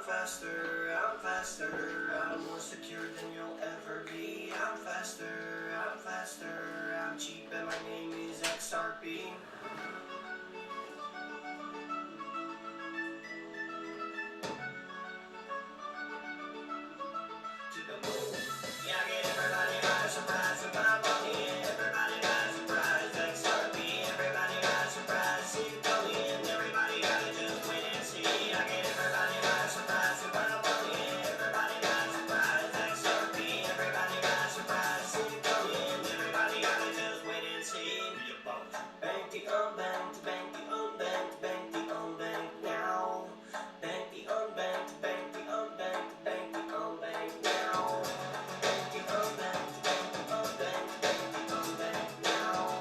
I'm faster, I'm more secure than you'll ever be. I'm faster, I'm cheap and my name is XRP. To the moon, yeah, I get everybody by surprise with my money. Everybody by surprise, XRP. Everybody by surprise, see it coming. Everybody gotta just wait and see. I get everybody by surprise with my money. Everybody by surprise, XRP. Everybody by surprise, see it coming. Everybody gotta just wait and see. Bank the unbanked, bank the unbanked, bank the unbanked now. Bank the unbanked, bank the unbanked, bank the unbanked now. Bank the unbanked, bank the unbanked, bank the unbanked now.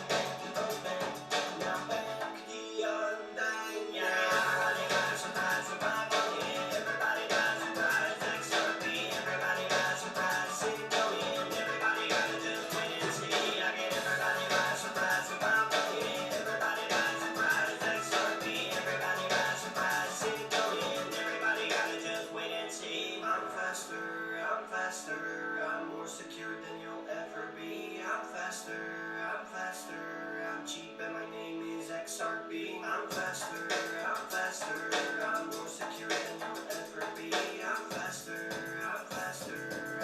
Bank the unbanked, now bank the unbanked. Yeah, everybody got surprise with my money. Everybody got surprise, XRP. Everybody got surprise, see it coming. Everybody gotta just wait and see. I get everybody by surprise with my money. Everybody got surprise, XRP. Everybody got surprise, see it coming. Everybody gotta just wait and see. I'm faster, I'm more secure than you'll ever be. I'm faster, I'm cheap and my name is XRP. I'm faster, I'm more secure than you'll ever be. I'm faster,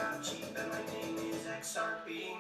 I'm cheap and my name is XRP.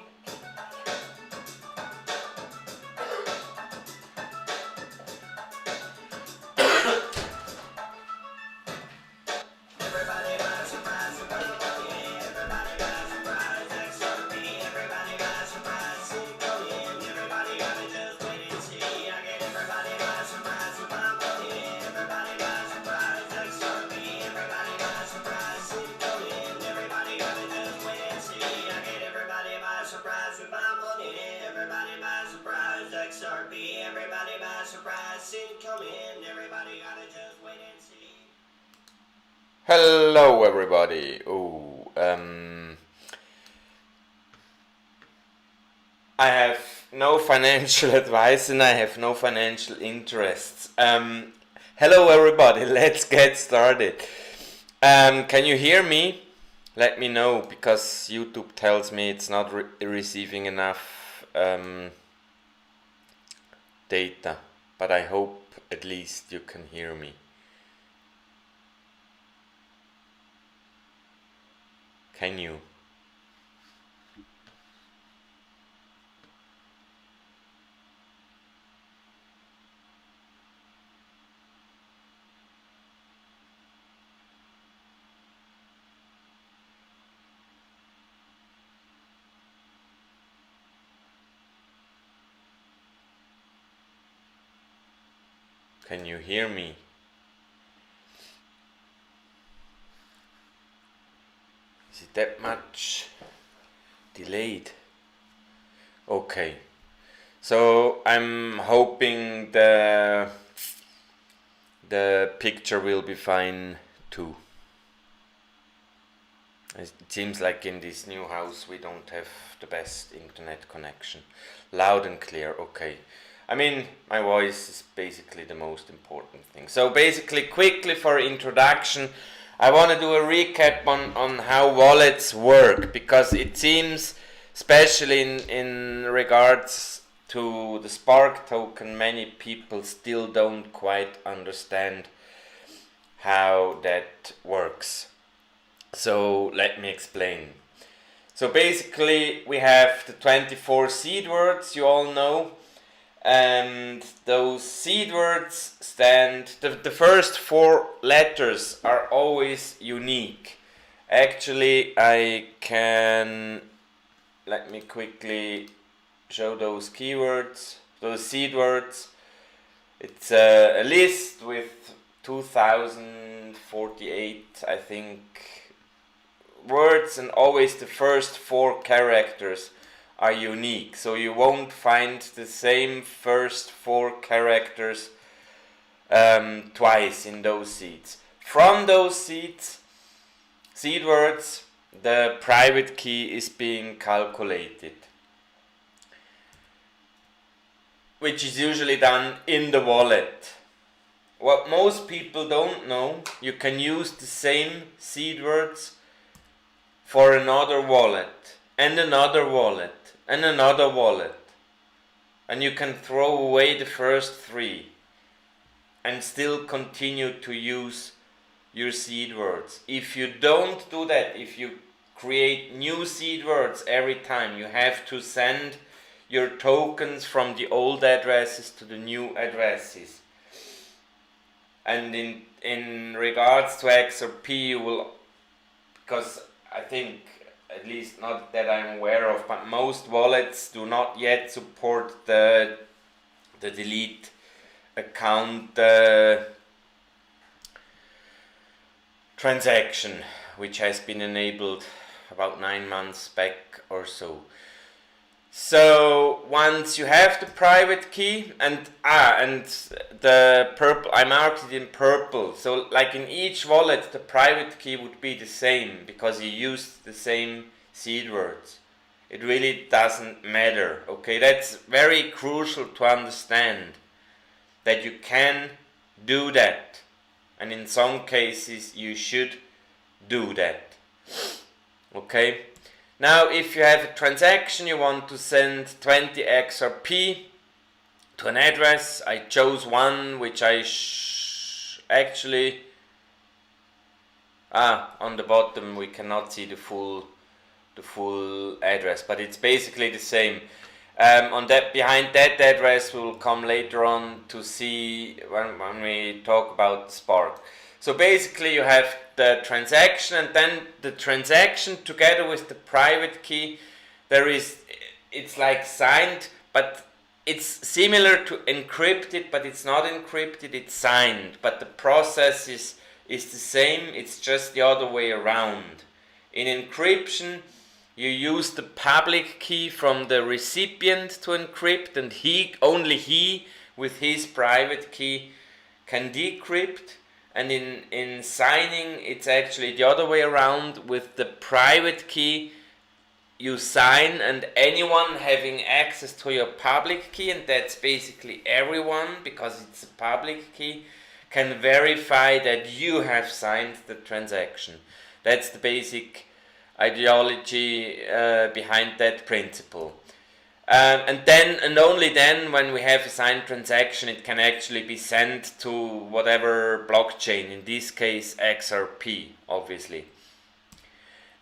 Everybody by surprise with my money. Everybody by surprise, XRP. Everybody by surprise, see it coming. Everybody gotta just wait and see. I get everybody by surprise with my money. Everybody by surprise, XRP. Everybody by surprise, see it coming. Everybody gotta just wait and see. I get everybody by surprise with my money. Everybody by surprise, XRP. Everybody by surprise, see it coming. Everybody gotta just wait and see. Hello everybody. I have no financial advice and I have no financial interests. Hello everybody, let's get started. Can you hear me? Let me know, because YouTube tells me it's not receiving enough data, but I hope at least you can hear me. Can you? Can you hear me? Is it that much delayed? Okay, so I'm hoping the picture will be fine too. It seems like in this new house we don't have the best internet connection. Loud and clear, okay. I mean, my voice is basically the most important thing. So basically, quickly for introduction, I want to do a recap on how wallets work, because it seems, especially in regards to the Spark token, many people still don't quite understand how that works. So let me explain. So basically we have the 24 seed words, you all know, and those seed words stand, the first 4 letters are always unique. Actually, I can, let me quickly show those keywords, those seed words. It's a list with 2048, I think, words, and always the first 4 characters are unique. So you won't find the same first 4 characters twice in those seeds. From those seed words, the private key is being calculated, which is usually done in the wallet. what most people don't know, you can use the same seed words for another wallet, and another wallet, and another wallet. And you can throw away the first 3 and still continue to use your seed words. If you don't do that, if you create new seed words every time, you have to send your tokens from the old addresses to the new addresses. And in regards to XRP, you will, because I think, at least not that I'm aware of, but most wallets do not yet support the delete account transaction, which has been enabled about 9 months back or so. So once you have the private key, and the purple, I marked it in purple, so like in each wallet the private key would be the same because you used the same seed words. It really doesn't matter, okay? That's very crucial to understand, that you can do that, and in some cases you should do that, okay? Now, if you have a transaction, you want to send 20 XRP to an address. I chose one which I actually, on the bottom we cannot see the full address, but it's basically the same. Behind that address we will come later on to see when we talk about Spark. So basically you have the transaction, and then the transaction together with the private key, it's like signed, but it's similar to encrypted, but it's not encrypted, it's signed, but the process is the same, it's just the other way around. In encryption, you use the public key from the recipient to encrypt, and only he with his private key can decrypt. And in signing, it's actually the other way around. With the private key, you sign, and anyone having access to your public key, and that's basically everyone because it's a public key, can verify that you have signed the transaction. That's the basic ideology behind that principle. And only then, when we have a signed transaction, it can actually be sent to whatever blockchain, in this case XRP, obviously.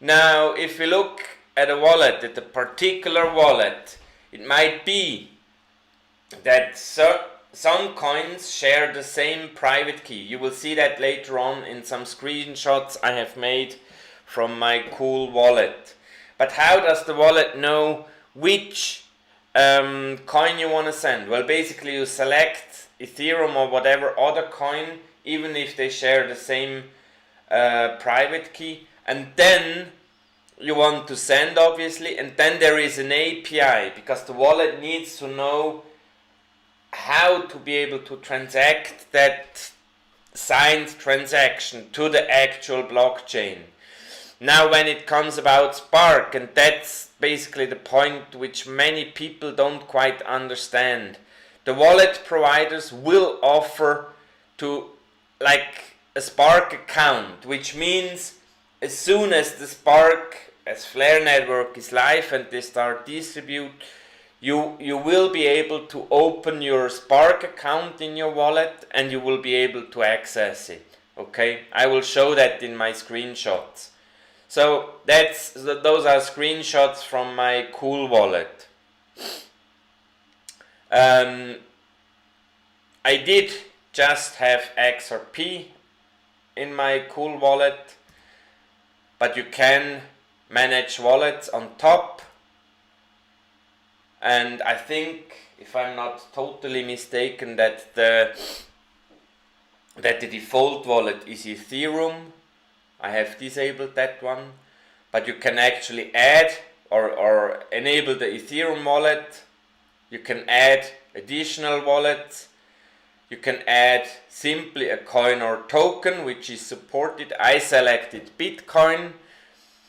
Now, if we look at a wallet, at a particular wallet, it might be that some coins share the same private key. You will see that later on in some screenshots I have made from my Cool wallet. But how does the wallet know which coin you want to send? Well, basically you select Ethereum or whatever other coin, even if they share the same private key, and then you want to send, obviously, and then there is an API, because the wallet needs to know how to be able to transact that signed transaction to the actual blockchain. Now, when it comes about Spark, and that's basically the point which many people don't quite understand, the wallet providers will offer to, like, a Spark account, which means as soon as the Spark, as Flare network is live and they start distribute, you will be able to open your Spark account in your wallet and you will be able to access it. Okay, I will show that in my screenshots. So those are screenshots from my Cool wallet. I did just have XRP in my Cool wallet, but you can manage wallets on top. And I think, if I'm not totally mistaken, that the default wallet is Ethereum. I have disabled that one, but you can actually add or enable the Ethereum wallet. You can add additional wallets. You can add simply a coin or token which is supported. I selected Bitcoin,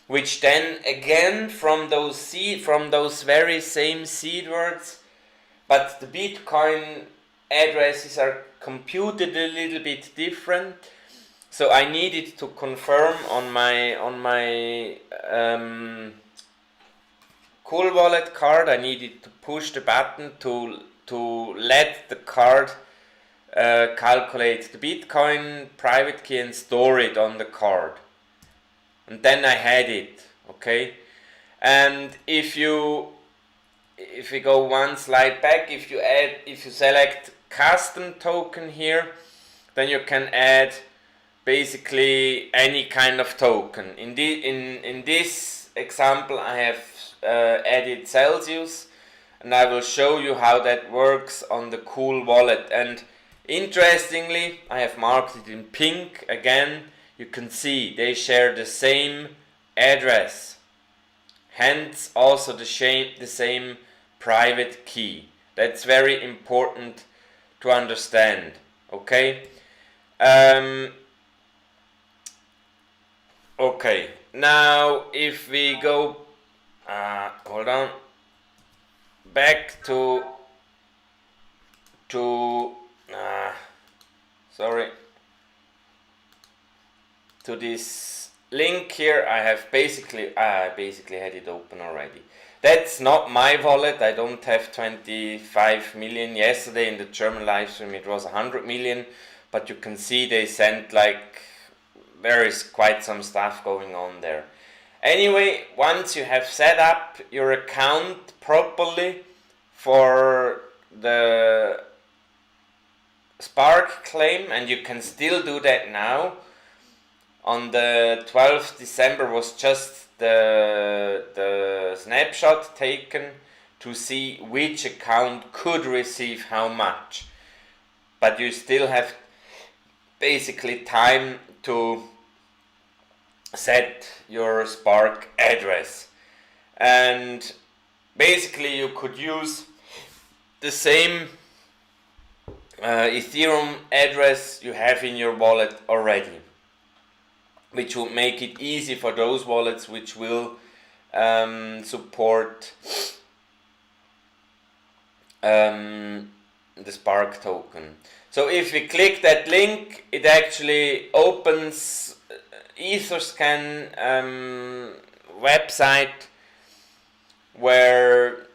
which then again from those very same seed words, but the Bitcoin addresses are computed a little bit different. So I needed to confirm on my Cool Wallet card. I needed to push the button to let the card calculate the Bitcoin private key and store it on the card. And then I had it, okay? And if we go one slide back, if you select custom token here, then you can add basically any kind of token. In this example, I have added Celsius, and I will show you how that works on the Cool Wallet. And interestingly, I have marked it in pink again. You can see they share the same address, hence also the same private key. That's very important to understand, okay? Okay, now if we go hold on, back to sorry, to this link here. I basically had it open already. That's not my wallet. I don't have 25 million. Yesterday in the German live stream it was 100 million, but you can see they sent like, there is quite some stuff going on there. Anyway, once you have set up your account properly for the Spark claim, and you can still do that now, on the 12th December was just the snapshot taken to see which account could receive how much. But you still have basically time to set your Spark address. And basically you could use the same Ethereum address you have in your wallet already, which will make it easy for those wallets which will support the Spark token. So if we click that link, it actually opens Etherscan website, where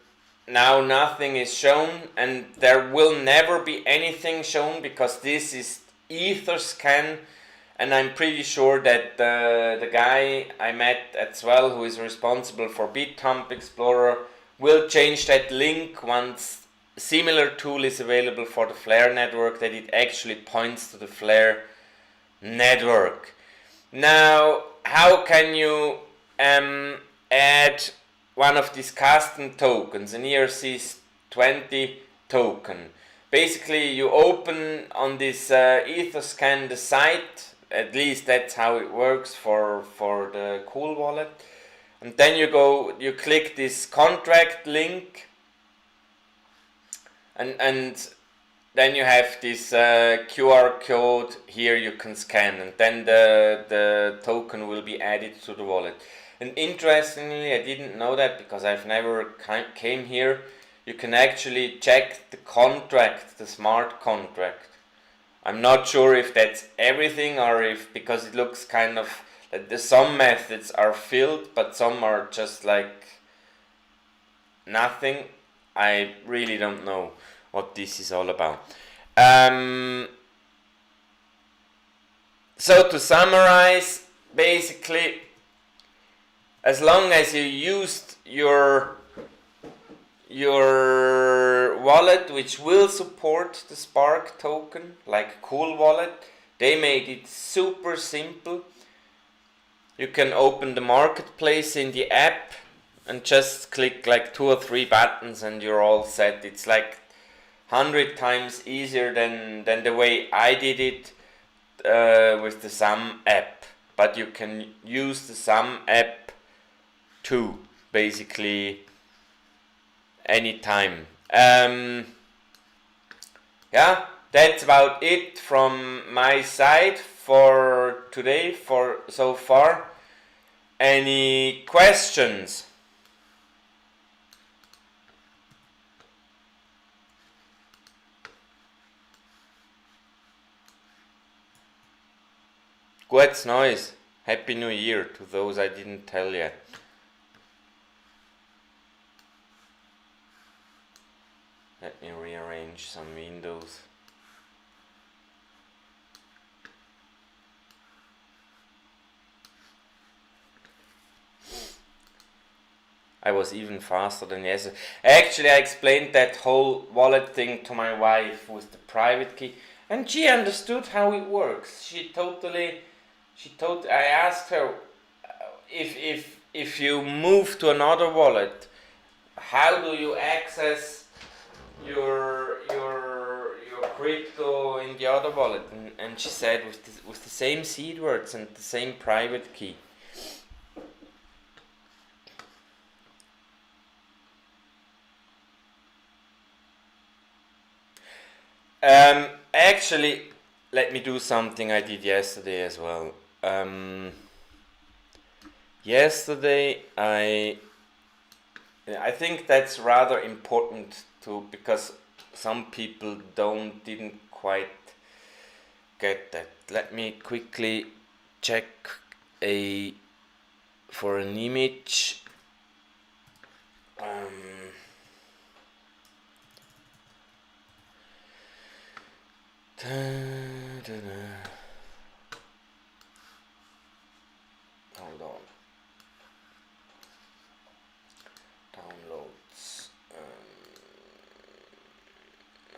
now nothing is shown, and there will never be anything shown because this is Etherscan. And I'm pretty sure that the guy I met as well, who is responsible for BitHump Explorer, will change that link once a similar tool is available for the Flare network, that it actually points to the Flare network. Now, how can you add one of these custom tokens, an ERC20 token? Basically, you open on this Etherscan the site. At least that's how it works for the Cool Wallet. And then you click this contract link, and then you have this QR code here you can scan, and then the token will be added to the wallet. And interestingly, I didn't know that because I've never came here, you can actually check the contract, the smart contract. I'm not sure if that's everything, or if, because it looks kind of like some methods are filled, but some are just like nothing. I really don't know what this is all about. So to summarize, basically, as long as you used your wallet, which will support the Spark token, like Cool Wallet, they made it super simple. You can open the marketplace in the app and just click like 2 or 3 buttons and you're all set. It's like 100 times easier than the way I did it with the Sum app. But you can use the Sum app too, basically anytime. Yeah, that's about it from my side for today, for so far. Any questions? Gutes Neues. Happy New Year to those I didn't tell yet. Let me rearrange some windows. I was even faster than yesterday. Actually, I explained that whole wallet thing to my wife with the private key, and she understood how it works. I asked her if you move to another wallet, how do you access your crypto in the other wallet? And she said with the same seed words and the same private key. Actually, let me do something I did yesterday as well. Yesterday, I think that's rather important too, because some people didn't quite get that. Let me quickly check for an image. Hold on. Downloads.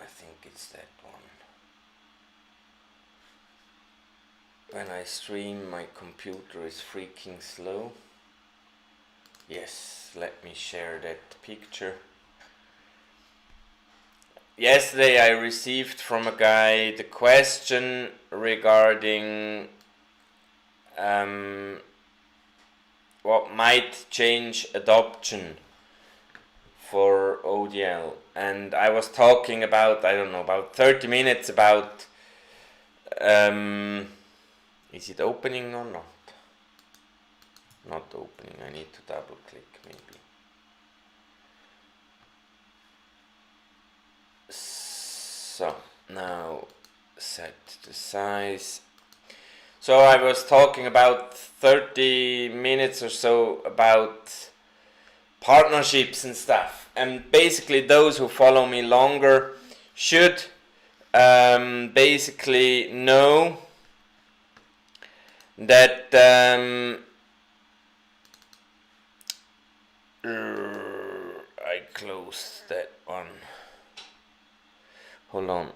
I think it's that one. When I stream, my computer is freaking slow. Yes, let me share that picture. Yesterday I received from a guy the question regarding what might change adoption for ODL, and I was talking about, I don't know, about 30 minutes about is it opening or not? Not opening, I need to double click maybe. So now set the size. So I was talking about 30 minutes or so about partnerships and stuff, and basically those who follow me longer should basically know that I closed that one. Hold on.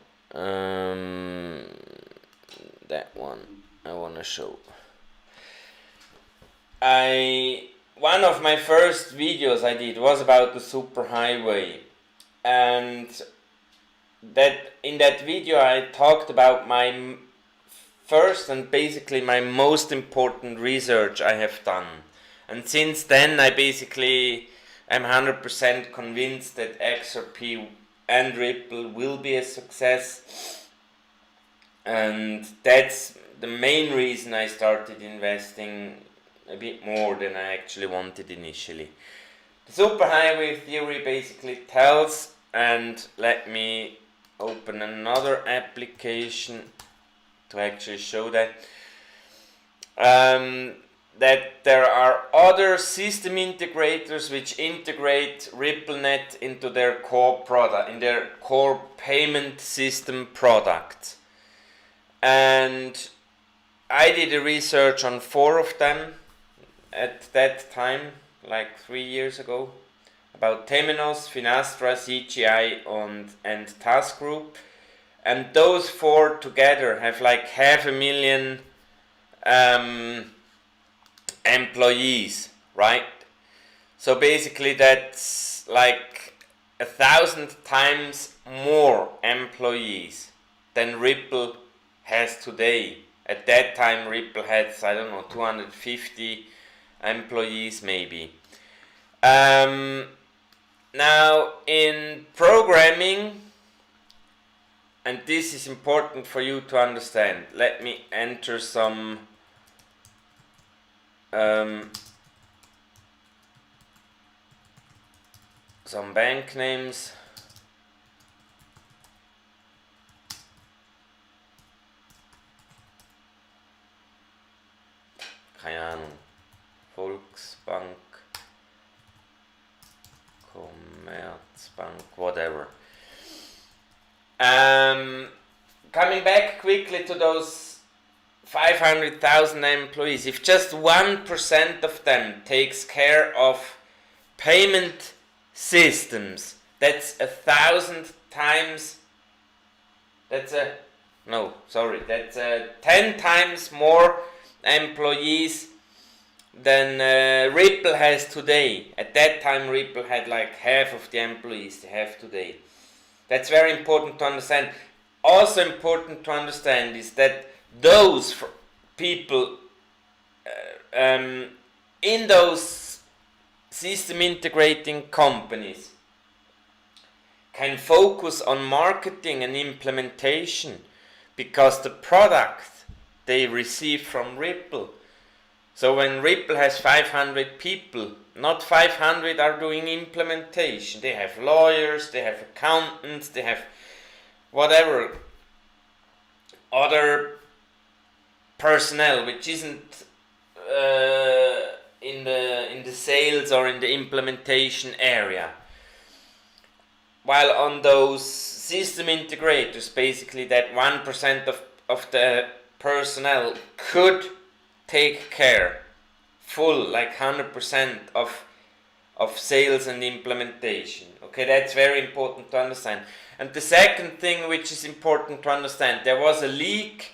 That one I want to show. One of my first videos I did was about the superhighway, and that in that video I talked about my first and basically my most important research I have done, and since then I basically am 100% convinced that XRP and Ripple will be a success, and that's the main reason I started investing a bit more than I actually wanted initially. The superhighway theory basically tells, and let me open another application to actually show that, that there are other system integrators which integrate RippleNet into their core product, in their core payment system product. And I did a research on 4 of them at that time, like 3 years ago, about Temenos, Finastra, CGI and Task Group. And those 4 together have like 500,000 employees, right? So basically that's like 1,000 times more employees than Ripple has today. At that time Ripple had, I don't know, 250 employees maybe. Now in programming, and this is important for you to understand, let me enter some bank names. Volksbank, Commerzbank, whatever. Coming back quickly to those 500,000 employees, if just 1% of them takes care of payment systems, that's 1,000 times, that's 10 times more employees than Ripple has today. At that time, Ripple had like half of the employees they have today. That's very important to understand. Also important to understand is that those people in those system integrating companies can focus on marketing and implementation because the product they receive from Ripple. So when Ripple has 500 people, not 500 are doing implementation. They have lawyers, they have accountants, they have whatever other personnel which isn't in the sales or in the implementation area. While on those system integrators, basically that 1% of the personnel could take care full, like 100% of sales and implementation. Okay, that's very important to understand. And the second thing which is important to understand, there was a leak,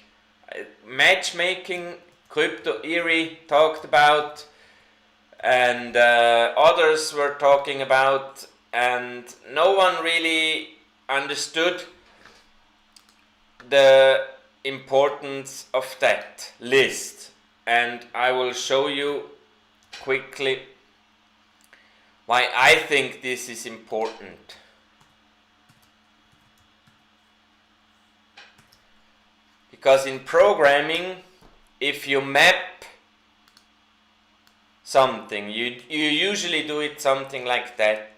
matchmaking, Crypto Eerie talked about, and others were talking about, and no one really understood the importance of that list. And I will show you quickly why I think this is important. Because in programming, if you map something, you usually do it something like that.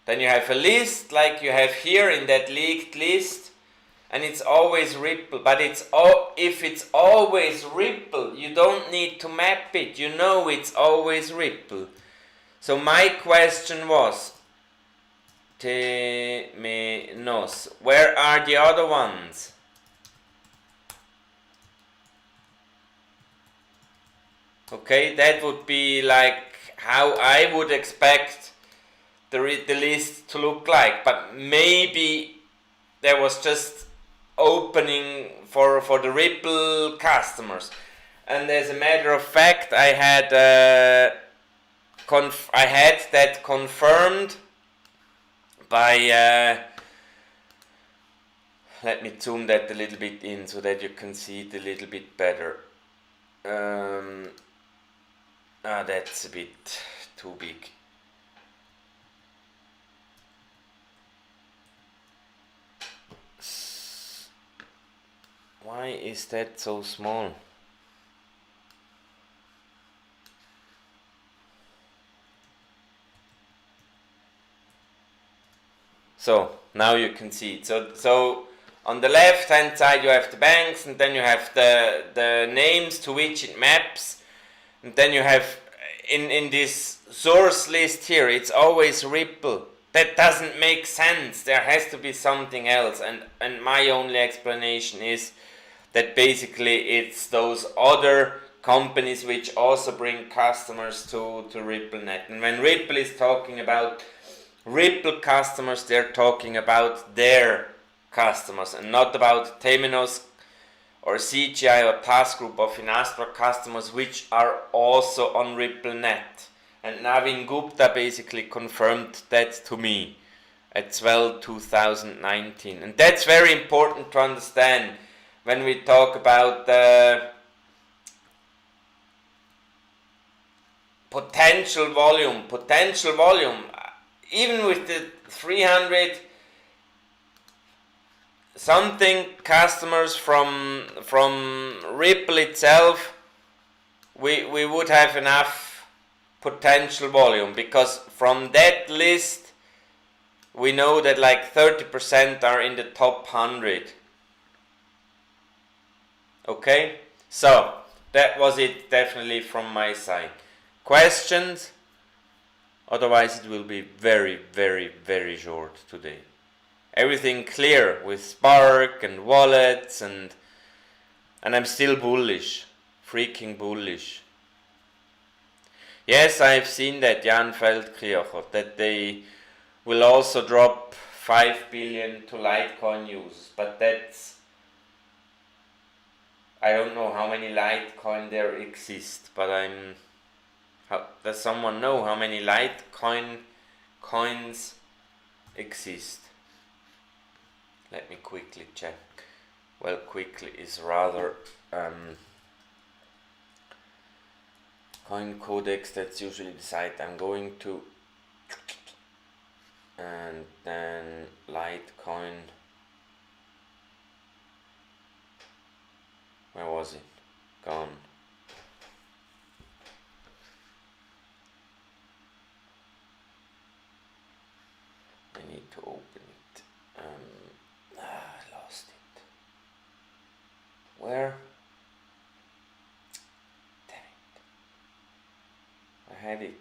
Then you have a list like you have here in that leaked list, and it's always Ripple. But if it's always Ripple, you don't need to map it. You know it's always Ripple. So my question was, Temenos, where are the other ones? Okay, that would be like how I would expect the list to look like. But maybe there was just opening for the Ripple customers. And as a matter of fact, I had that confirmed by let me zoom that a little bit in so that you can see it a little bit better. That's a bit too big. Why is that so small? So now you can see it. So on the left hand side you have the banks, and then you have the names to which it maps, and then you have in this source list here, it's always Ripple. That doesn't make sense. There has to be something else, and my only explanation is that basically it's those other companies which also bring customers to RippleNet. And when Ripple is talking about Ripple customers, they're talking about their customers and not about Temenos or CGI or Task Group or Finastra customers which are also on RippleNet. And Navin Gupta basically confirmed that to me at 12/2019. And that's very important to understand when we talk about potential volume, even with the 300 something customers from Ripple itself, we would have enough potential volume, because from that list we know that like 30% are in the top 100. Okay, so that was it definitely from my side. Questions? Otherwise it will be very, very, very short today. Everything clear with Spark and wallets, and I'm still bullish. Freaking bullish. Yes, I've seen that, Jan Feldkircher, that they will also drop 5 billion to Litecoin users, but that's, I don't know how many Litecoin there exist, but does someone know how many Litecoin coins exist? Let me quickly check. Well, quickly is rather Coin Codex, that's usually the site I'm going to, and then Litecoin, where was it? Gone. I need to open it. I lost it. Where? Damn it. I had it.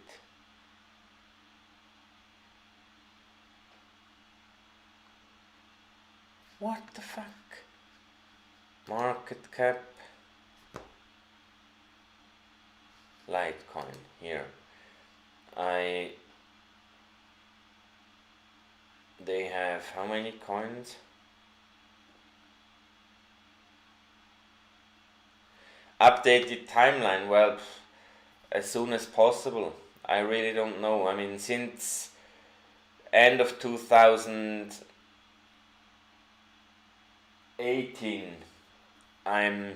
What the fuck? Market cap. Litecoin, here. They have how many coins? Updated timeline, well, as soon as possible. I really don't know. I mean, since end of 2018, I'm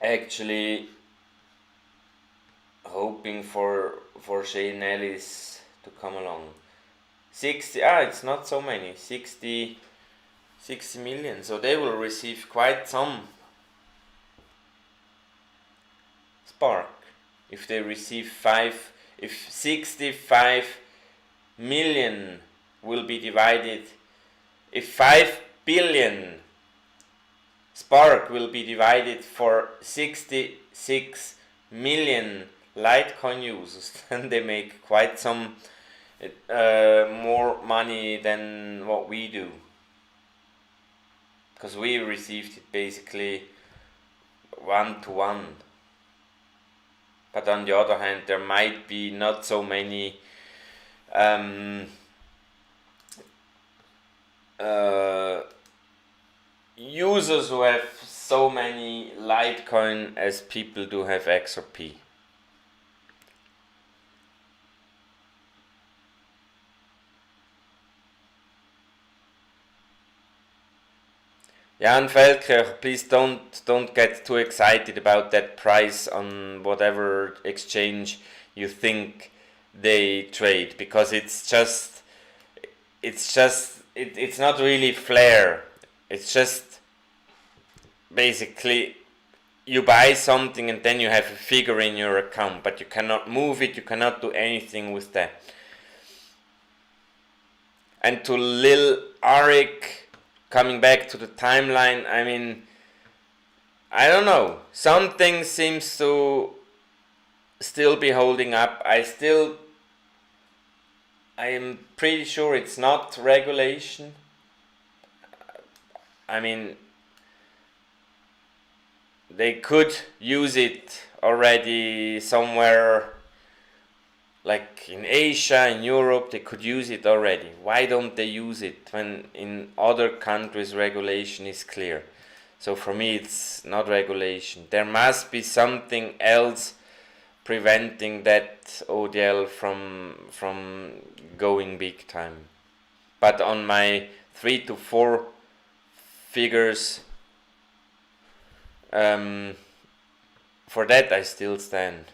actually hoping for Shane Ellis to come along. 60, it's not so many, 60 million, so they will receive quite some Spark if they receive if 65 million will be divided, if 5 billion Spark will be divided for 66 million Litecoin users, then they make quite some more money than what we do, because we received it basically 1-to-1. But on the other hand, there might be not so many users who have so many Litecoin as people do have XRP. Jan Feldkircher, please don't get too excited about that price on whatever exchange you think they trade, because it's not really Flare. It's just basically you buy something and then you have a figure in your account, but you cannot move it, you cannot do anything with that. And to Lil Arik, coming back to the timeline, I mean, I don't know. Something seems to still be holding up. I am pretty sure it's not regulation. I mean, they could use it already somewhere, like in Asia, in Europe, they could use it already. Why don't they use it when in other countries regulation is clear? So for me, it's not regulation. There must be something else preventing that ODL from going big time. But on my 3 to 4 figures, for that I still stand.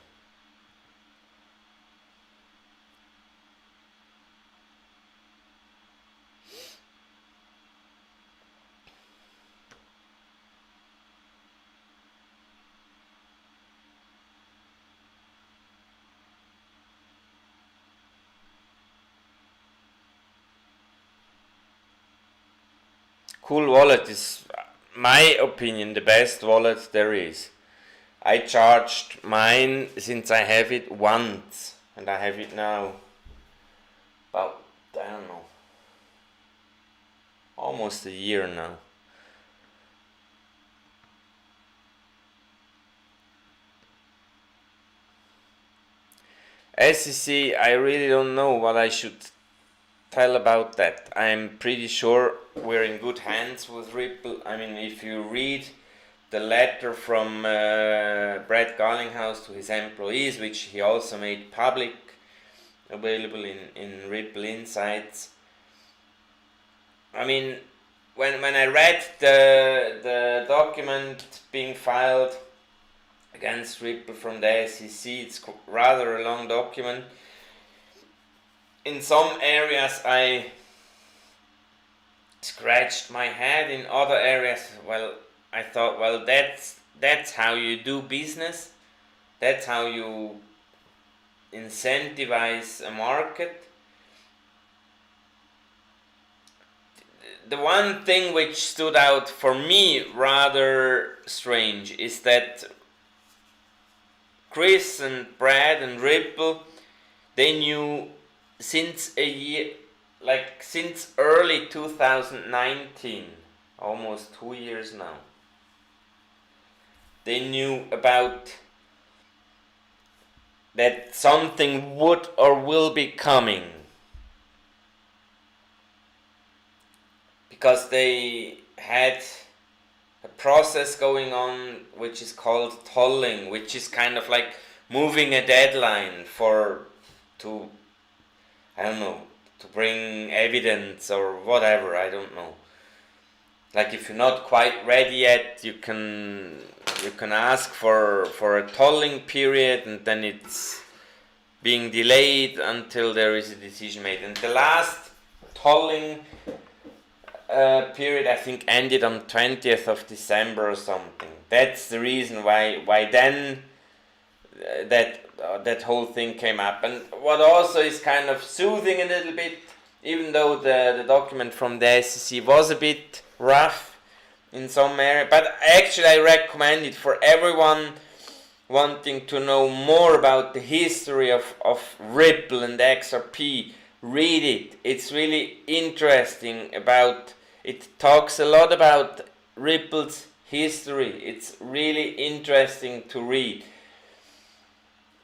Cool Wallet is, my opinion, the best wallet there is. I charged mine since I have it once, and I have it now about, I don't know, almost a year now. SEC, I really don't know what I should tell about that. I'm pretty sure we're in good hands with Ripple. I mean, if you read the letter from Brad Garlinghouse to his employees, which he also made public, available in Ripple Insights. I mean, when I read the document being filed against Ripple from the SEC, it's rather a long document. In some areas I scratched my head, in other areas, well, I thought, well, that's how you do business, that's how you incentivize a market. The one thing which stood out for me rather strange is that Chris and Brad and Ripple, they knew since a year, like since early 2019, almost 2 years now, they knew about that something would or will be coming, because they had a process going on which is called tolling, which is kind of like moving a deadline to bring evidence or whatever, I don't know. Like if you're not quite ready yet, you can ask for a tolling period, and then it's being delayed until there is a decision made. And the last tolling period, I think, ended on 20th of December or something. That's the reason why then that whole thing came up. And what also is kind of soothing a little bit, even though the document from the SEC was a bit rough in some area, but actually I recommend it for everyone wanting to know more about the history of Ripple and XRP. Read it. It's really interesting. It talks a lot about Ripple's history. It's really interesting to read.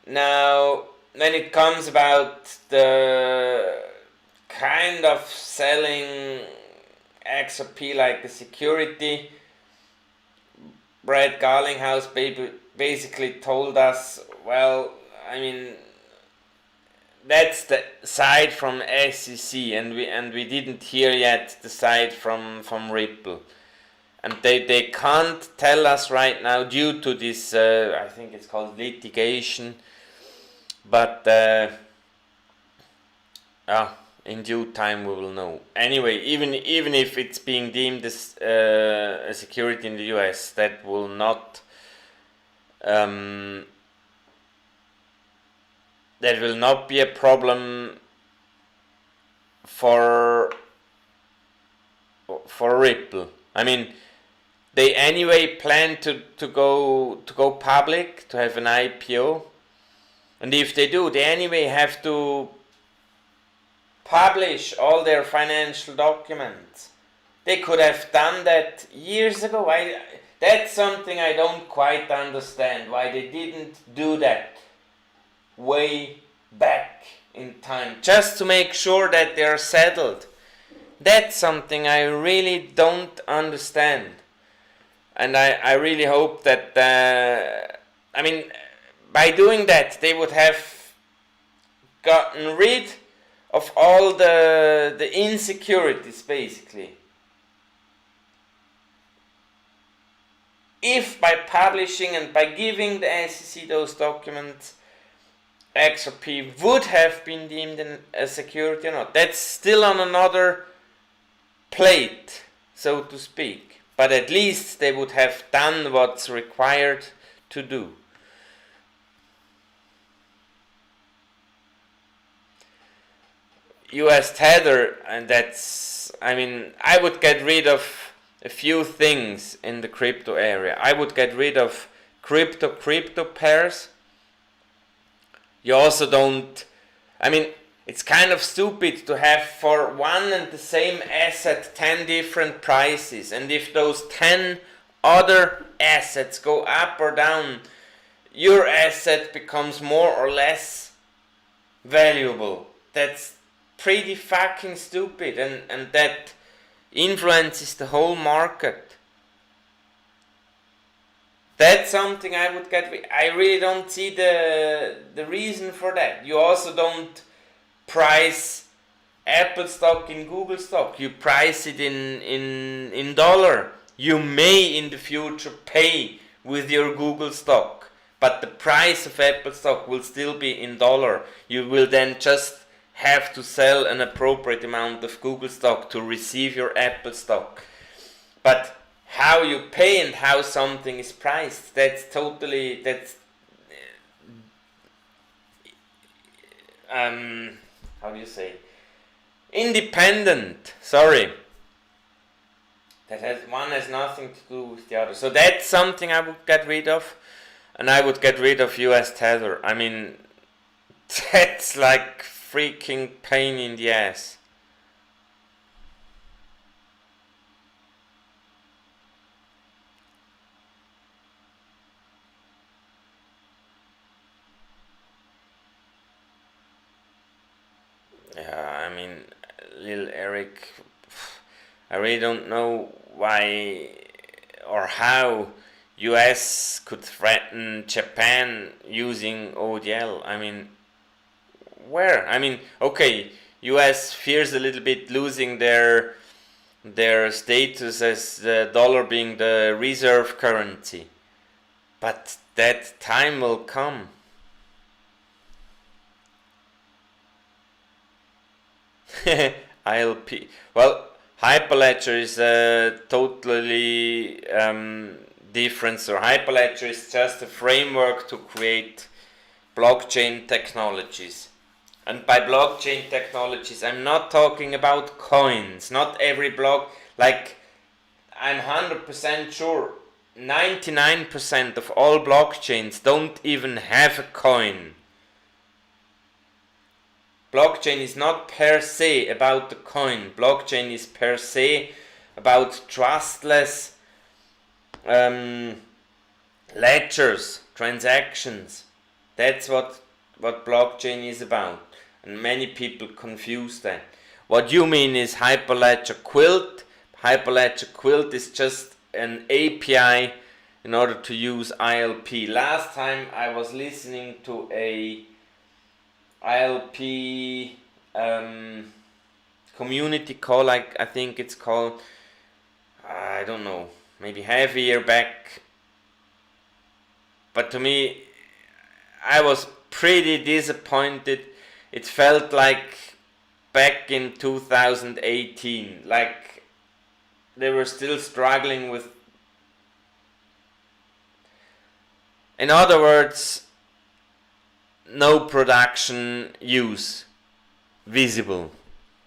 Now, when it comes about the kind of selling XRP like a security, Brad Garlinghouse basically told us, well, I mean, that's the side from SEC, and we didn't hear yet the side from Ripple, and they can't tell us right now due to this I think it's called litigation, but in due time we will know. Anyway, even if it's being deemed as a security in the US, that will not be a problem for Ripple. I mean, they anyway plan to go public, to have an IPO, and if they do, they anyway have to publish all their financial documents. They could have done that years ago. That's something I don't quite understand, why they didn't do that way back in time, just to make sure that they're settled. That's something I really don't understand, and I really hope that I mean, by doing that they would have gotten rid of all the insecurities, basically. If by publishing and by giving the SEC those documents, XRP would have been deemed a security or not, that's still on another plate, so to speak. But at least they would have done what's required to do. US Tether, and that's, I mean, I would get rid of a few things in the crypto area. I would get rid of crypto pairs. You also don't, I mean, it's kind of stupid to have for one and the same asset 10 different prices, and if those 10 other assets go up or down, your asset becomes more or less valuable. That's pretty fucking stupid, and that influences the whole market. That's something I would get. I really don't see the reason for that. You also don't price Apple stock in Google stock. You price it in dollar. You may in the future pay with your Google stock, but the price of Apple stock will still be in dollar. You will then just have to sell an appropriate amount of Google stock to receive your Apple stock. But how you pay and how something is priced, that's totally, how do you say, independent, sorry. One has nothing to do with the other. So that's something I would get rid of, and I would get rid of US Tether. I mean, that's like freaking pain in the ass. Yeah, I mean, Lil Eric, I really don't know why or how US could threaten Japan using ODL. I mean, where? I mean, okay, US fears a little bit losing their status as the dollar being the reserve currency, but that time will come. ILP. Well, Hyperledger is totally different. So Hyperledger is just a framework to create blockchain technologies. And by blockchain technologies, I'm not talking about coins. Not every block. Like, I'm 100% sure 99% of all blockchains don't even have a coin. Blockchain is not per se about the coin. Blockchain is per se about trustless ledgers, transactions. That's what blockchain is about. And many people confuse that. What you mean is Hyperledger Quilt. Hyperledger Quilt is just an API in order to use ILP. Last time I was listening to a ILP community call, I think it's called, I don't know, maybe half a year back. But to me, I was pretty disappointed. It felt like back in 2018, like they were still struggling with, in other words, no production use visible,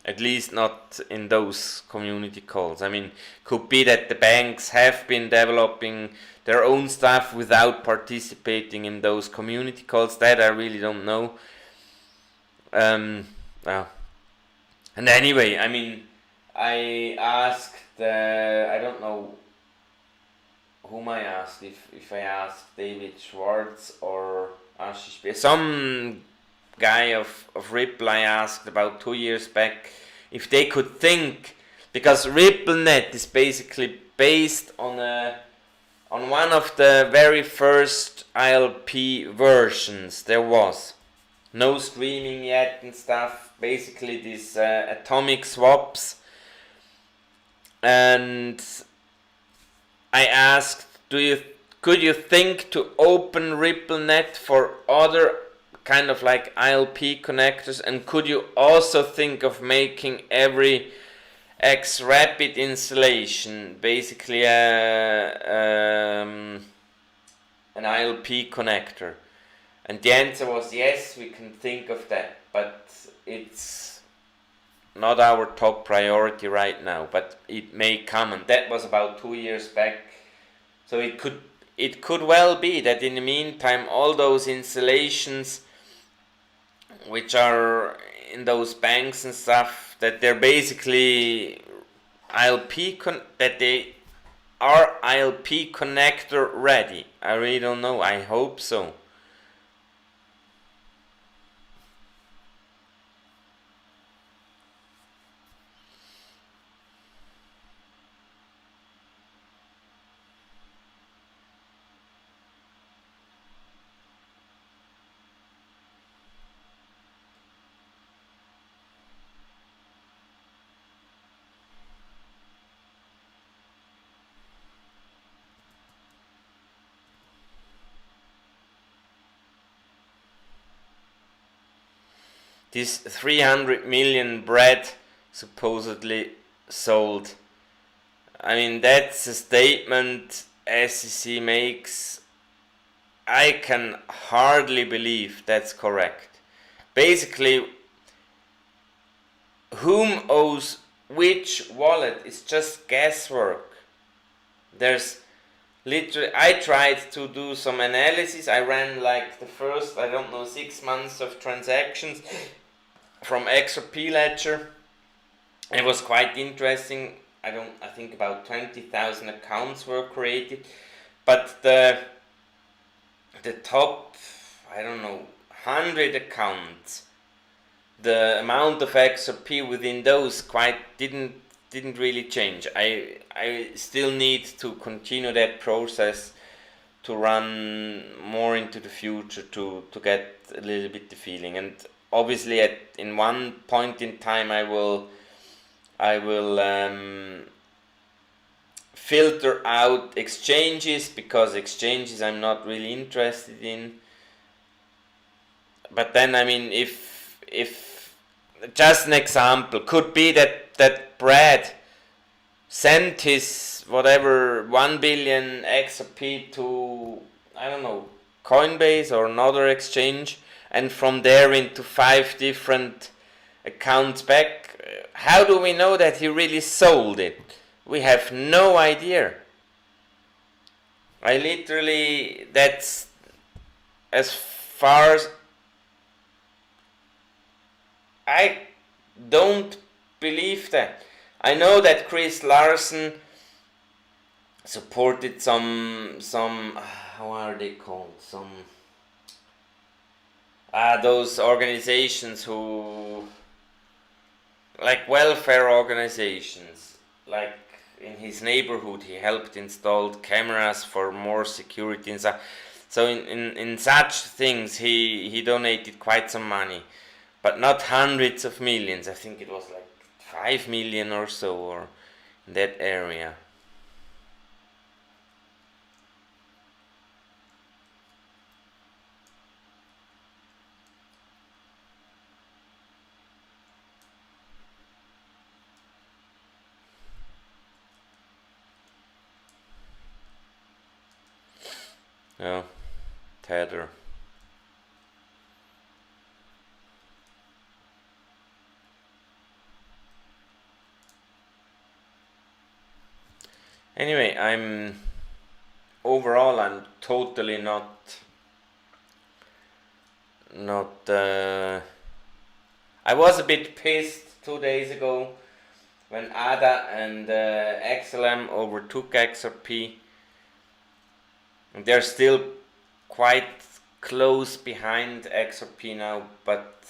at least not in those community calls. I mean, could be that the banks have been developing their own stuff without participating in those community calls. That I really don't know. Well, and anyway, I mean, I asked, I don't know whom I asked, if I asked David Schwartz or Ashish, some guy of Ripple, I asked about 2 years back if they could think, because RippleNet is basically based on one of the very first ILP versions there was. No streaming yet and stuff, basically these atomic swaps. And I asked, could you think to open RippleNet for other kind of like ILP connectors, and could you also think of making every X-Rapid installation basically an ILP connector? And the answer was yes, we can think of that, but it's not our top priority right now, but it may come, and that was about 2 years back. So it could it could well be that in the meantime all those installations which are in those banks and stuff, that they're basically that they are ILP connector ready. I really don't know. I hope so. This 300 million bread supposedly sold. I mean, that's a statement SEC makes. I can hardly believe that's correct. Basically, whom owes which wallet is just guesswork. There's literally, I tried to do some analysis. I ran like the first, 6 months of transactions from XRP Ledger. It was quite interesting. I think about 20,000 accounts were created, but the top 100 accounts, the amount of XRP within those didn't really change. I still need to continue that process to run more into the future to get a little bit the feeling. And obviously in one point in time I will filter out exchanges, because exchanges I'm not really interested in. But then, I mean, if just an example could be that Brad sent his 1 billion XRP to, Coinbase or another exchange, and from there into 5 different accounts back. How do we know that he really sold it? We have no idea. That's as far as I don't believe that. I know that Chris Larsen supported some how are they called? Those organizations who, like welfare organizations, like in his neighborhood he helped install cameras for more security and stuff. So in such things he donated quite some money, but not hundreds of millions. I think it was like 5 million or so, or in that area. Oh, Tether. Anyway, I'm totally not I was a bit pissed 2 days ago when ADA and XLM overtook XRP. They're still quite close behind XRP now, but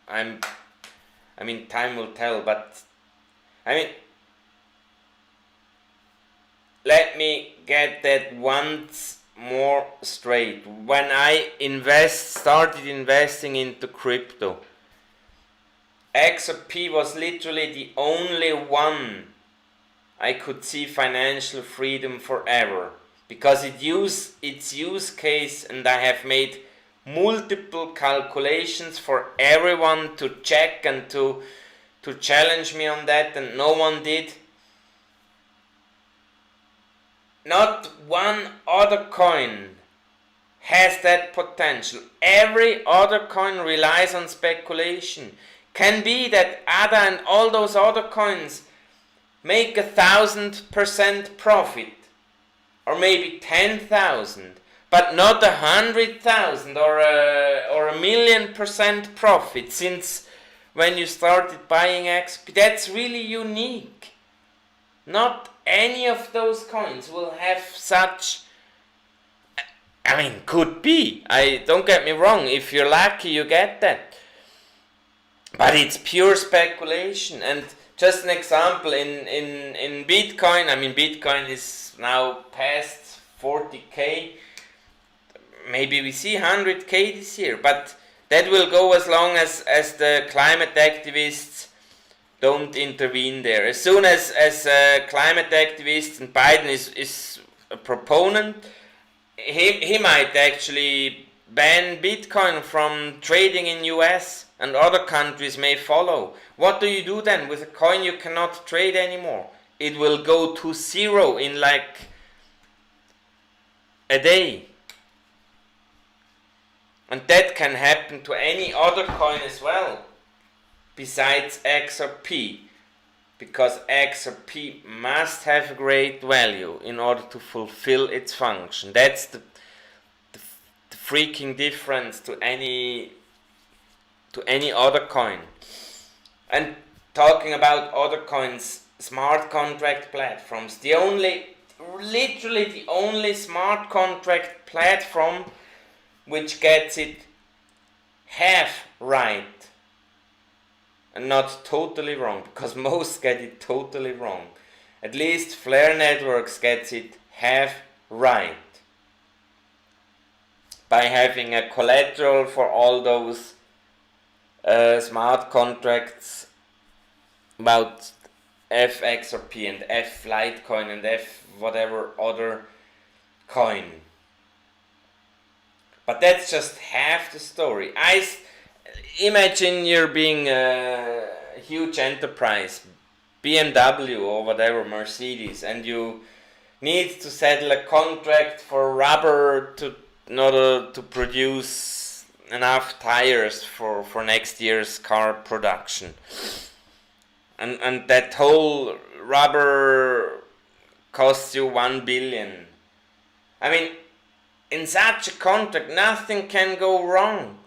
time will tell. But let me get that once more straight. When I started investing into crypto, XRP was literally the only one I could see financial freedom forever, because its use case, and I have made multiple calculations for everyone to check and to challenge me on that, and no one did. Not one other coin has that potential. Every other coin relies on speculation. Can be that ADA and all those other coins make 1,000% profit. or maybe 10,000, but not 100,000 or a 1,000,000% profit, since when you started buying XRP. That's really unique. Not any of those coins will have such. I mean, could be. Don't get me wrong. If you're lucky, you get that. But it's pure speculation. And just an example, in Bitcoin, I mean, Bitcoin is now past 40k. Maybe we see 100k this year, but that will go as long as the climate activists don't intervene there. As soon as climate activists, and Biden is a proponent, he might actually ban Bitcoin from trading in US, and other countries may follow. What do you do then with a coin you cannot trade anymore? It will go to zero in like a day. And that can happen to any other coin as well, besides XRP, because XRP must have great value in order to fulfill its function. That's the freaking difference to any other coin. And talking about other coins, smart contract platforms, literally the only smart contract platform which gets it half right and not totally wrong, because most get it totally wrong. At least Flare Networks gets it half right by having a collateral for all those smart contracts about FXRP and F Litecoin and F whatever other coin. But that's just half the story. Imagine you're being a huge enterprise, BMW or whatever, Mercedes, and you need to settle a contract for rubber in order to produce enough tires for next year's car production. And that whole rubber costs you 1 billion. I mean, in such a contract, nothing can go wrong.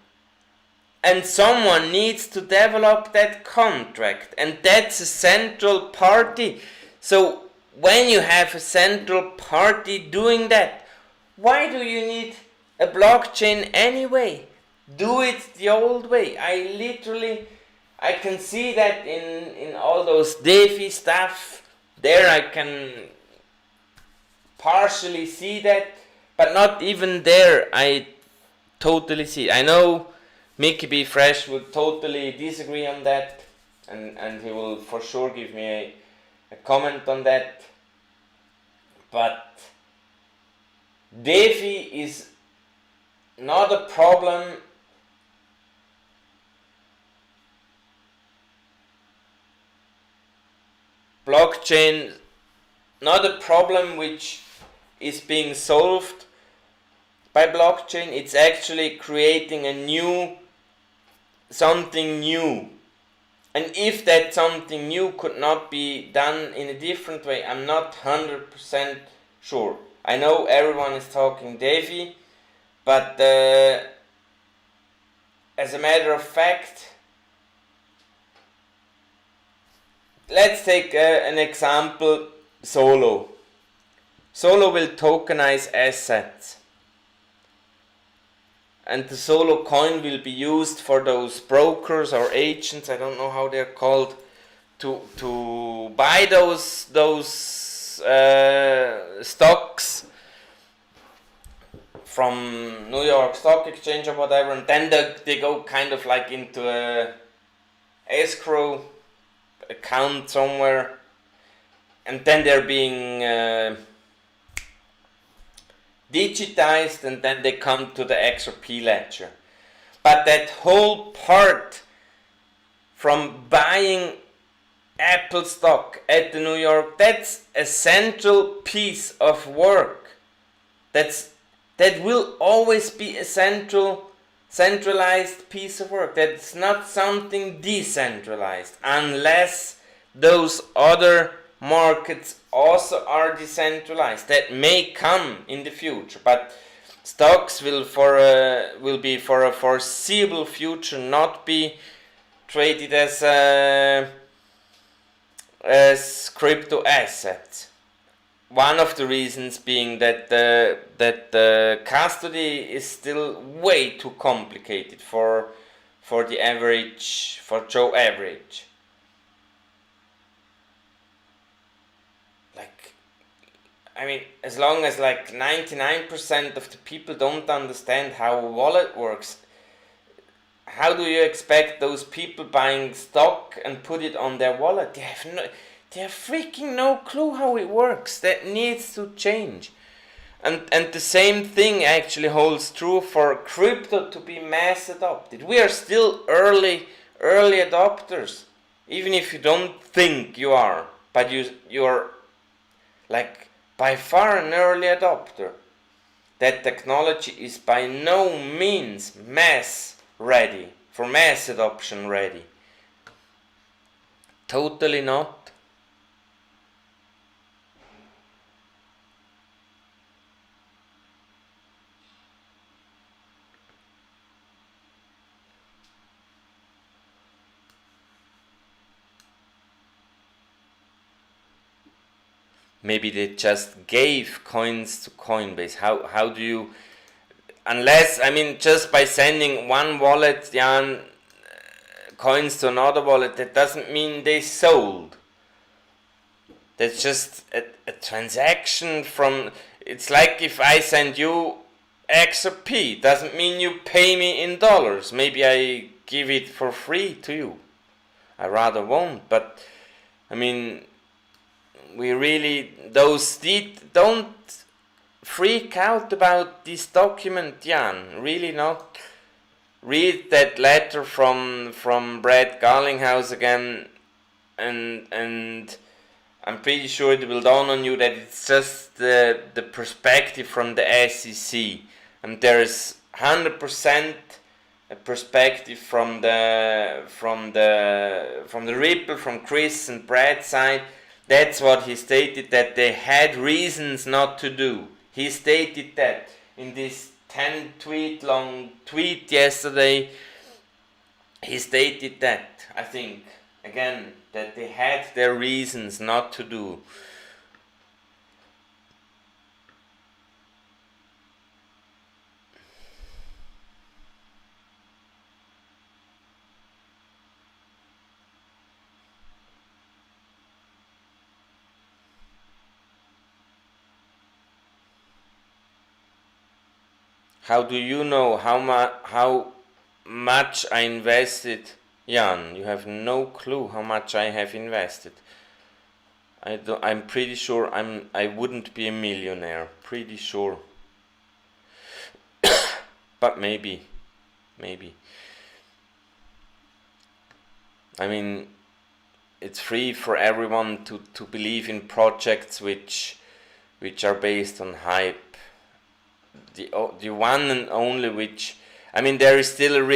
And someone needs to develop that contract, and that's a central party. So when you have a central party doing that, why do you need a blockchain anyway? Do it the old way. I can see that in all those DeFi stuff. There I can partially see that, but not even there I totally see. I know Mickey B. Fresh would totally disagree on that, and he will for sure give me a comment on that. But DeFi is not a problem. Blockchain, not a problem which is being solved by blockchain. It's actually creating something new. And if that something new could not be done in a different way, I'm not 100% sure. I know everyone is talking DeFi, but as a matter of fact, let's take an example, Solo. Solo will tokenize assets. And the Solo coin will be used for those brokers or agents, I don't know how they're called, to buy those stocks from New York Stock Exchange or whatever, and then they go kind of like into a escrow account somewhere, and then they're being digitized, and then they come to the XRP ledger. But that whole part from buying Apple stock at the New York, that's a central piece of work. That will always be a centralized piece of work. That's not something decentralized, unless those other markets also are decentralized. That may come in the future, but stocks will be for a foreseeable future not be traded as crypto assets. One of the reasons being that the custody is still way too complicated for the average, for Joe Average. Like, I mean, as long as like 99% of the people don't understand how a wallet works, how do you expect those people buying stock and put it on their wallet? They have freaking no clue how it works. That needs to change. And the same thing actually holds true for crypto to be mass adopted. We are still early adopters. Even if you don't think you are, but you're like by far an early adopter. That technology is by no means mass ready, for mass adoption ready. Totally not. Maybe they just gave coins to Coinbase. How do you, unless, I mean, just by sending one wallet, Jan, coins to another wallet, that doesn't mean they sold. That's just a transaction from, it's like if I send you XRP, doesn't mean you pay me in dollars. Maybe I give it for free to you. I rather won't, but I mean, we really, don't freak out about this document, Jan. Really not. Read that letter from Brad Garlinghouse again, and I'm pretty sure it will dawn on you that it's just the perspective from the SEC, and there is 100% a perspective from the Ripple, from Chris and Brad's side. That's what he stated, that they had reasons not to do. He stated that in this 10 tweet long tweet yesterday. He stated that, I think, again, that they had their reasons not to do. How do you know how much I invested, Jan? You have no clue how much I have invested. I'm pretty sure I wouldn't be a millionaire. Pretty sure. But maybe. I mean, it's free for everyone to believe in projects which are based on hype. The one and only which, I mean, there is still a risk